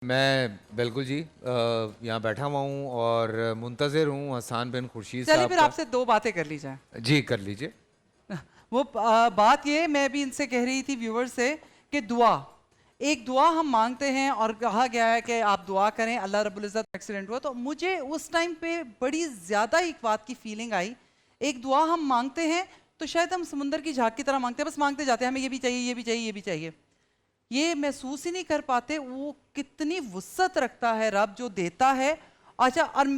मैं बिल्कुल जी यहाँ बैठा हुआ हूँ और मुंतज़िर हूँ हसन बिन खुर्शीद चलिए साहब फिर का। आपसे दो बातें कर ली जाए। जी कर लीजिए। वो बात ये मैं भी इनसे कह रही थी व्यूवर्स से कि दुआ, एक दुआ हम मांगते हैं और कहा गया है कि आप दुआ करें अल्लाह रब्बुल इज़्ज़त। एक्सीडेंट हुआ तो मुझे उस टाइम पे बड़ी ज़्यादा एक बात की फीलिंग आई। एक दुआ हम मांगते हैं तो शायद हम समुंदर की झाग की तरह मांगते हैं, बस मांगते जाते हैं, हमें ये भी चाहिए, ये भी चाहिए, ये भी चाहिए, ये महसूस ही नहीं कर पाते वो कितनी वुसअत रखता है रब जो देता है। अच्छा, और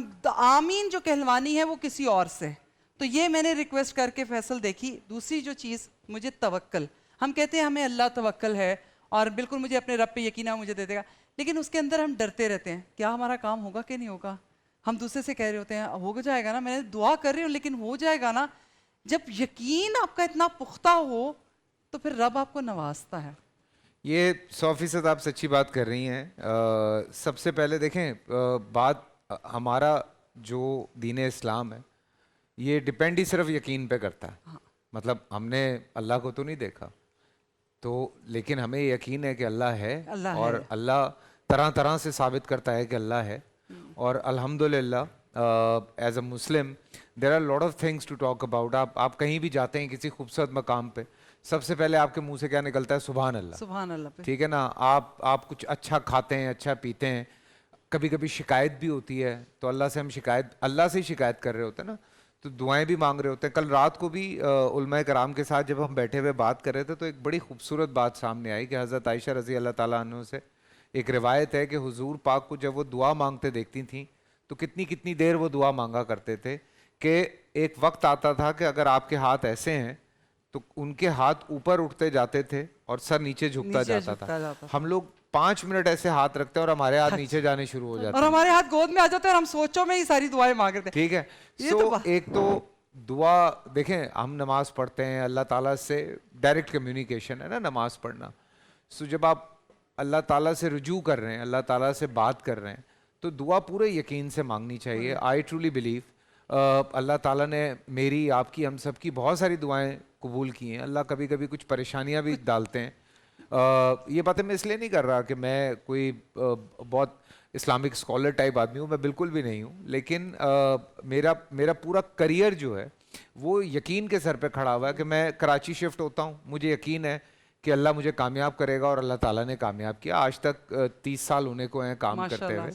आमीन जो कहलवानी है वो किसी और से, तो ये मैंने रिक्वेस्ट करके फैसल देखी। दूसरी जो चीज़ मुझे तवक्कल, हम कहते हैं हमें अल्लाह तवक्कल है और बिल्कुल मुझे अपने रब पे यकीन है मुझे दे देगा, लेकिन उसके अंदर हम डरते रहते हैं क्या हमारा काम होगा कि नहीं होगा। हम दूसरे से कह रहे होते हैं हो जाएगा ना, मैं दुआ कर रही हूँ लेकिन हो जाएगा ना। जब यकीन आपका इतना पुख्ता हो तो फिर रब आपको नवाजता है। ये 100% आप सच्ची बात कर रही हैं। सबसे पहले देखें बात हमारा जो दीन इस्लाम है ये डिपेंड ही सिर्फ यकीन पे करता है। हाँ। मतलब हमने अल्लाह को तो नहीं देखा तो, लेकिन हमें यकीन है कि अल्लाह है अल्लाह और है। अल्लाह तरह तरह से साबित करता है कि अल्लाह है। और अल्हम्दुलिल्लाह as a Muslim there are lot of things to talk about. आप कहीं भी जाते हैं किसी खूबसूरत मकाम पे, सबसे पहले आपके मुंह से क्या निकलता है? सुभान अल्लाह। सुभान अल्लाह पे। ठीक है ना। आप कुछ अच्छा खाते हैं, अच्छा पीते हैं, कभी कभी शिकायत भी होती है तो अल्लाह से हम अल्लाह से ही शिकायत कर रहे होते हैं ना, तो दुआएं भी मांग रहे होते हैं। कल रात को भी उलमाए कराम के साथ जब हम बैठे हुए बात कर रहे थे तो एक बड़ी खूबसूरत बात सामने आई कि हज़रत आयशा रज़ी अल्लाह ताला अन्हु से एक रिवायत है कि हुजूर पाक को जब वो दुआ मांगते देखती थी तो कितनी कितनी देर वो दुआ मांगा करते थे कि एक वक्त आता था कि अगर आपके हाथ ऐसे हैं तो उनके हाथ ऊपर उठते जाते थे और सर नीचे झुकता जाता था। हम लोग 5 मिनट ऐसे हाथ रखते हैं और हमारे हाथ नीचे जाने शुरू हो जाते और हैं हमारे हाथ गोद में आ जाते हैं और हम सोचों में ही सारी दुआएं मांग रहे थे। ठीक है। एक तो दुआ देखें, हम नमाज पढ़ते हैं, अल्लाह ताला से डायरेक्ट कम्युनिकेशन है ना नमाज पढ़ना। सो जब आप अल्लाह ताला से रुजू कर रहे हैं, अल्लाह ताला से बात कर रहे हैं, तो दुआ पूरे यकीन से मांगनी चाहिए। आई ट्रूली बिलीव अल्लाह ताला ने मेरी, आपकी, हम सब की बहुत सारी दुआएं कबूल की हैं। अल्लाह कभी कभी कुछ परेशानियां भी डालते हैं। ये बातें मैं इसलिए नहीं कर रहा कि मैं कोई बहुत इस्लामिक स्कॉलर टाइप आदमी हूँ, मैं बिल्कुल भी नहीं हूँ, लेकिन मेरा पूरा करियर जो है वो यकीन के सर पे खड़ा हुआ है कि मैं कराची शिफ्ट होता हूँ, मुझे यकीन है कि अल्लाह मुझे कामयाब करेगा और अल्लाह ताला ने कामयाब किया। आज तक 30 साल होने को हैं काम करते हुए,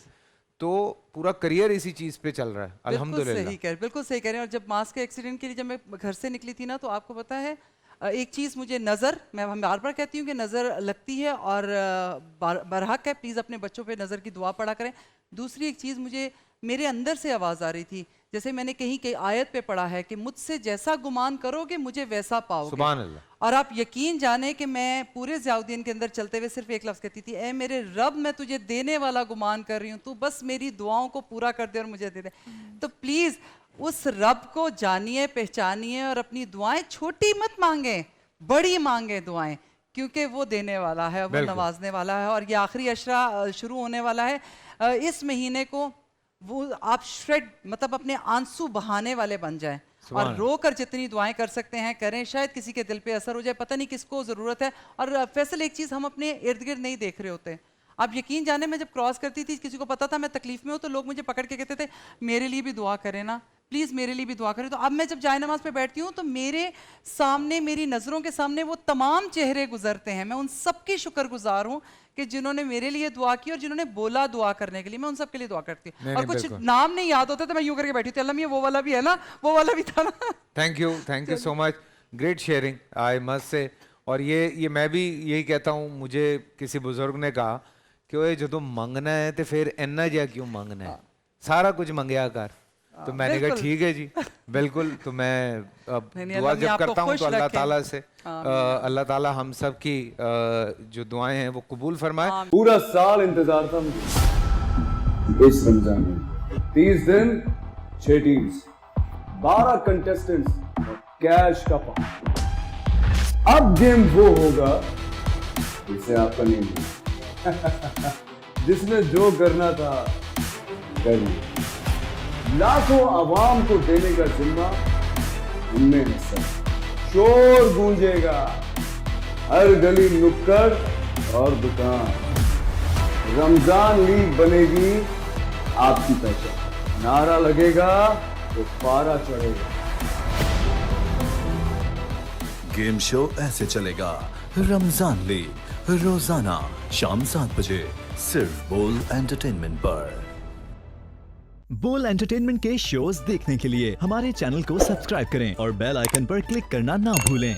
तो पूरा करियर इसी चीज पे चल रहा है अल्हम्दुलिल्लाह। बिल्कुल सही कह रहे हैं। और जब मास के एक्सीडेंट के लिए जब मैं घर से निकली थी ना, तो आपको पता है एक चीज़ मुझे नज़र, मैं बार बार कहती हूँ कि नज़र लगती है और बरहक है, प्लीज़ अपने बच्चों पे नज़र की दुआ पढ़ा करें। दूसरी एक चीज़ मुझे मेरे अंदर से आवाज़ आ रही थी, जैसे मैंने कहीं कहीं आयत पे पढ़ा है कि मुझसे जैसा गुमान करोगे मुझे वैसा पाओगे। सुभान अल्लाह। और आप यकीन जाने कि मैं पूरे ज़ियाउद्दीन के अंदर चलते हुए सिर्फ एक लफ्ज़ कहती थी, ए मेरे रब, मैं तुझे देने वाला गुमान कर रही हूँ, तू बस मेरी दुआओं को पूरा कर दे और मुझे दे दे। तो प्लीज़ उस रब को जानिए, पहचानिए और अपनी दुआएं छोटी मत मांगे, बड़ी मांगे दुआएं, क्योंकि वो देने वाला है, वो नवाजने वाला है। और ये आखिरी अशरा शुरू होने वाला है इस महीने को, वो आप श्रेड मतलब अपने आंसू बहाने वाले बन जाएं और रो कर जितनी दुआएं कर सकते हैं करें। शायद किसी के दिल पे असर हो जाए, पता नहीं किसको ज़रूरत है। और फैसल एक चीज़ हम अपने इर्द गिर्द नहीं देख रहे होते। आप यकीन जाने, मैं जब क्रॉस करती थी, किसी को पता था मैं तकलीफ में हूँ तो लोग मुझे पकड़ के कहते थे मेरे लिए भी दुआ करें ना, प्लीज़ मेरे लिए भी दुआ करें। तो अब मैं जब जाए नमाज पे बैठती हूँ तो मेरे सामने, मेरी नज़रों के सामने वो तमाम चेहरे गुजरते हैं। मैं उन सब की शुक्रगुजार हूँ कि जिन्होंने मेरे लिए दुआ की और जिन्होंने बोला दुआ करने के लिए, मैं उन सब के लिए दुआ करती हूँ। और कुछ नाम नहीं याद होते तो मैं यूं करके बैठी थी, अल्लाह वो वाला भी है ना, वो वाला भी था ना। Thank you so much, great sharing I must say. और ये मैं भी यही कहता हूँ, मुझे किसी बुजुर्ग ने कहा कि वो जो मंगना है तो फिर इन्ना जा क्यों मंगना है, सारा कुछ मंगया कर। तो मैंने कहा ठीक है जी, बिल्कुल। तो मैं अब दुआ जब करता हूँ तो अल्लाह ताला से, अल्लाह ताला हम सब की जो दुआएं हैं वो कबूल फरमाए। पूरा साल इंतजार था मुझे इस रमजान में, 30 दिन 6 टीम्स, 12 कंटेस्टेंट्स, कैश का पार्ट। अब गेम वो होगा जिसे आपका नहीं मिला जिसने जो करना था कर लिया। लाखों आवाम को देने का जिम्मा उनमें है सर। शोर गूंजेगा हर गली, नुक्कड़ और दुकान। रमजान लीग बनेगी आपकी पहचान। नारा लगेगा तो पारा चढ़ेगा। गेम शो ऐसे चलेगा। रमजान लीग रोजाना शाम 7 बजे सिर्फ बोल एंटरटेनमेंट पर। बोल एंटरटेनमेंट के शोज देखने के लिए हमारे चैनल को सब्सक्राइब करें और बेल आइकन पर क्लिक करना ना भूलें।